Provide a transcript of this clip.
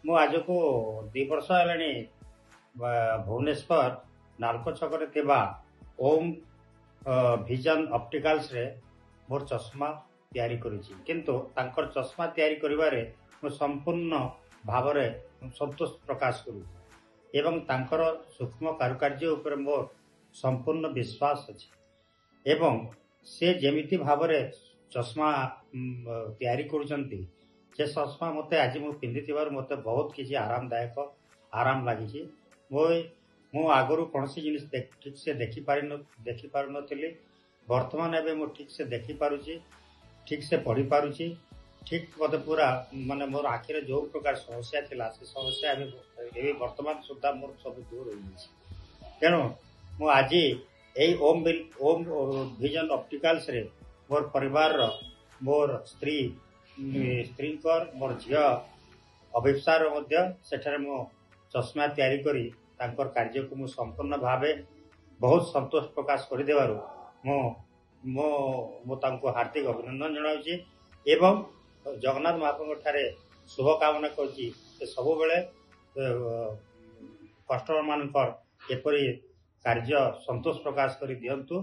ମୁଁ ଆଜକୁ 2 ବର୍ଷ ହେଲାଣି ଭୁବନେଶ୍ୱର ନାଲକୋ ଛକରେ ଥିବା ଓମ୍ ଭିଜନ ଅପ୍ଟିକାଲ୍ସରେ ମୋର ଚଷମା ତିଆରି କରିଛି। କିନ୍ତୁ ତାଙ୍କର ଚଷମା ତିଆରି କରିବାରେ ମୁଁ ସମ୍ପୂର୍ଣ୍ଣ ଭାବରେ ସନ୍ତୋଷ ପ୍ରକାଶ କରୁଛି ଏବଂ ତାଙ୍କର ସୂକ୍ଷ୍ମ କାରୁକାର୍ଯ୍ୟ ଉପରେ ମୋର ସମ୍ପୂର୍ଣ୍ଣ ବିଶ୍ୱାସ ଅଛି ଏବଂ ସେ ଯେମିତି ଭାବରେ ଚଷମା ତିଆରି କରୁଛନ୍ତି ସେ ଚଷମା ମୋତେ ଆଜି ମୁଁ ପିନ୍ଧିଥିବାରୁ ମୋତେ ବହୁତ କିଛି ଆରାମ ଲାଗିଛି। ମୁଁ ଆଗରୁ କୌଣସି ଜିନିଷ ଠିକ୍ ସେ ଦେଖିପାରୁନଥିଲି। ବର୍ତ୍ତମାନ ଏବେ ମୁଁ ଠିକ୍ ସେ ଦେଖିପାରୁଛି, ଠିକ୍ ସେ ପଢ଼ିପାରୁଛି। ଠିକ୍ ମୋତେ ପୁରା ମାନେ ମୋର ଆଖିରେ ଯେଉଁ ପ୍ରକାର ସମସ୍ୟା ଥିଲା ସେ ସମସ୍ୟା ଏବେ ବର୍ତ୍ତମାନ ସୁଦ୍ଧା ମୋର ସବୁ ଦୂର ହୋଇଯାଇଛି। ତେଣୁ ମୁଁ ଆଜି ଏଇ ଓମ୍ ଭିଜନ ଅପ୍ଟିକାଲ୍ସରେ ମୋର ପରିବାରର ମୋର ସ୍ତ୍ରୀଙ୍କର ମୋର ଝିଅ ଅଭିପ୍ସାର ମଧ୍ୟ ସେଠାରେ ମୁଁ ଚଷମା ତିଆରି କରି ତାଙ୍କର କାର୍ଯ୍ୟକୁ ମୁଁ ସମ୍ପୂର୍ଣ୍ଣ ଭାବେ ବହୁତ ସନ୍ତୋଷ ପ୍ରକାଶ କରିଦେବାରୁ ମୁଁ ତାଙ୍କୁ ହାର୍ଦ୍ଦିକ ଅଭିନନ୍ଦନ ଜଣାଉଛି ଏବଂ ଜଗନ୍ନାଥ ମହାପ୍ରଭୁଙ୍କ ଠାରେ ଶୁଭକାମନା କରୁଛି ଯେ ସବୁବେଳେ କଷ୍ଟମର ମାନଙ୍କର ଏପରି କାର୍ଯ୍ୟ ସନ୍ତୋଷ ପ୍ରକାଶ କରି ଦିଅନ୍ତୁ।